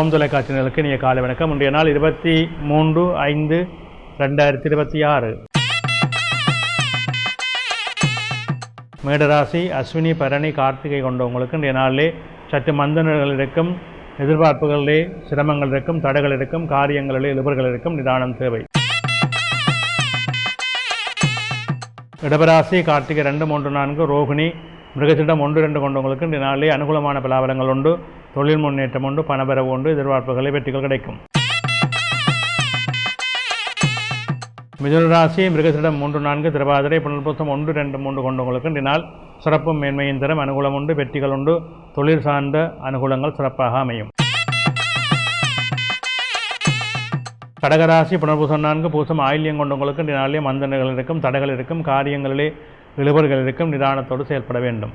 ஓம் தொலைக்காட்சியினருக்கு இனிய காலை வணக்கம். இன்றைய நாள் 23/5/2026. மேடராசி அஸ்வினி பரணி கார்த்திகை கொண்டவங்களுக்கு இன்றைய நாளிலே சற்று மந்தனர்கள் இருக்கும், எதிர்பார்ப்புகளிலே சிரமங்கள் இருக்கும், தடைகள் இருக்கும், காரியங்களிலே இழுபர்கள் இருக்கும், நிதானம் தேவை. இடபராசி கார்த்திகை 2, 3, 4, ரோகிணி மிருகசிடம் 1, 2 கொண்டவங்களுக்கு இன்றைய நாளிலே அனுகூலமான பலாபலங்கள் உண்டு, தொழில் முன்னேற்றம் உண்டு, பணபரவு உண்டு, எதிர்பார்ப்புகளை வெற்றிகள் கிடைக்கும். மிதுனராசி மிருகசிடம் 3, 4, திருவாதிரை புனர்பூசம் 1, 2, 3 கொண்டவங்களுக்கு இன்றைய நாள் சிறப்பும் மேன்மையின் தரம், அனுகூலம் உண்டு, வெற்றிகள் உண்டு, தொழில் சார்ந்த அனுகூலங்கள் சிறப்பாக அமையும். கடகராசி புனர்பூசம் 4, பூசம் ஆயில்யம் கொண்டவங்களுக்கு இன்றைய நாளிலே மந்தனைகள் இருக்கும், தடைகள் இருக்கும், காரியங்களிலே இழுபர்கள் இருக்கும், நிதானத்தோடு செயல்பட வேண்டும்.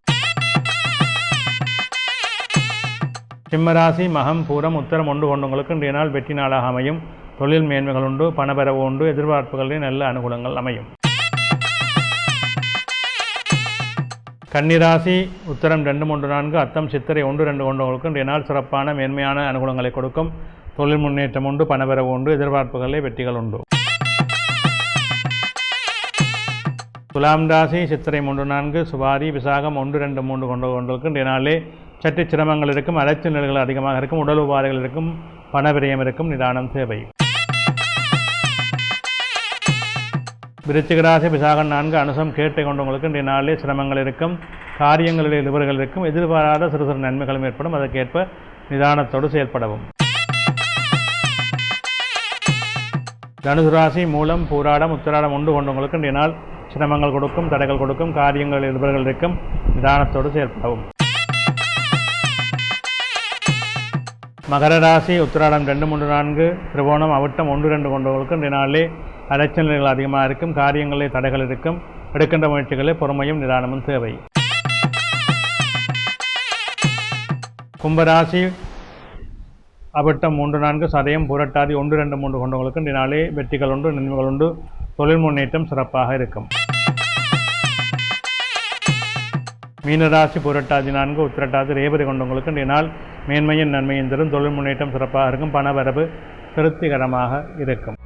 சிம்மராசி மகம் பூரம் உத்தரம் 1 கொண்டவங்களுக்கு இன்றைய நாள் வெற்றி நாளாக அமையும், தொழில் மேன்மைகள் உண்டு, பணபரவு உண்டு, எதிர்பார்ப்புகளில் நல்ல அனுகூலங்கள் அமையும். கன்னிராசி உத்தரம் 2, 3, 4, அத்தம் சித்திரை 1, 2 கொண்டவங்களுக்கு இன்றைய நாள் சிறப்பான மேன்மையான அனுகூலங்களை கொடுக்கும், தொழில் முன்னேற்றம் உண்டு, பணபரவு உண்டு, எதிர்பார்ப்புகளில் வெற்றிகள் உண்டு. துலாம் ராசி சித்திரை 3, 4, சுவாரி விசாகம் 1, 2, 3 கொண்டவங்களுக்கு இன்றைய நாளிலே சற்று சிரமங்கள் இருக்கும், அலைச்சல் நிலைகள் அதிகமாக இருக்கும், உடல் உபாதைகள் இருக்கும், பண விரயம் இருக்கும், நிதானம் தேவை. விருச்சிக ராசி விசாகம் 4, அனுசம் கேட்டை கொண்டவங்களுக்கு இன்றைய நாளிலே சிரமங்கள் இருக்கும், காரியங்களிலே இழுபர்கள் இருக்கும், எதிர்பாராத சிறு சிறு நன்மைகளும் ஏற்படும், அதற்கேற்ப நிதானத்தோடு செயல்படவும். தனுசு ராசி மூலம் பூராடம் உத்திராடம் 1 கொண்டவங்களுக்கு இன்றைய நாள் சிரமங்கள் கொடுக்கும், தடைகள் கொடுக்கும், காரியங்களில் இழுபர்கள் இருக்கும், நிதானத்தோடு செயல்படவும். மகர ராசி உத்திராடம் 2, 3, 4, திருவோணம் அவிட்டம் 1, 2 கொண்டவர்களுக்கு இன்றைய நாளிலே அலைச்சல் நிலைகள் அதிகமாக இருக்கும், காரியங்களிலே தடைகள் இருக்கும், எடுக்கின்ற முயற்சிகளில் பொறுமையும் நிதானமும் தேவை. கும்பராசி அவிட்டம் 3, 4, சதயம் புரட்டாதி 1, 2, 3 கொண்டவர்களுக்கு இன்றைய நாளே வெற்றிகள் உண்டு, நன்மைகள் உண்டு, தொழில் முன்னேற்றம் சிறப்பாக இருக்கும். மீனராசி புரட்டாதி 4, உத்திரட்டாதி ரேவதி கொண்டவங்களுக்கு இன்றைய நாள் மேன்மையின் நன்மையின் தரும், தொழில் முன்னேற்றம் சிறப்பாக இருக்கும், பண வரவு திருப்திகரமாக இருக்கும்.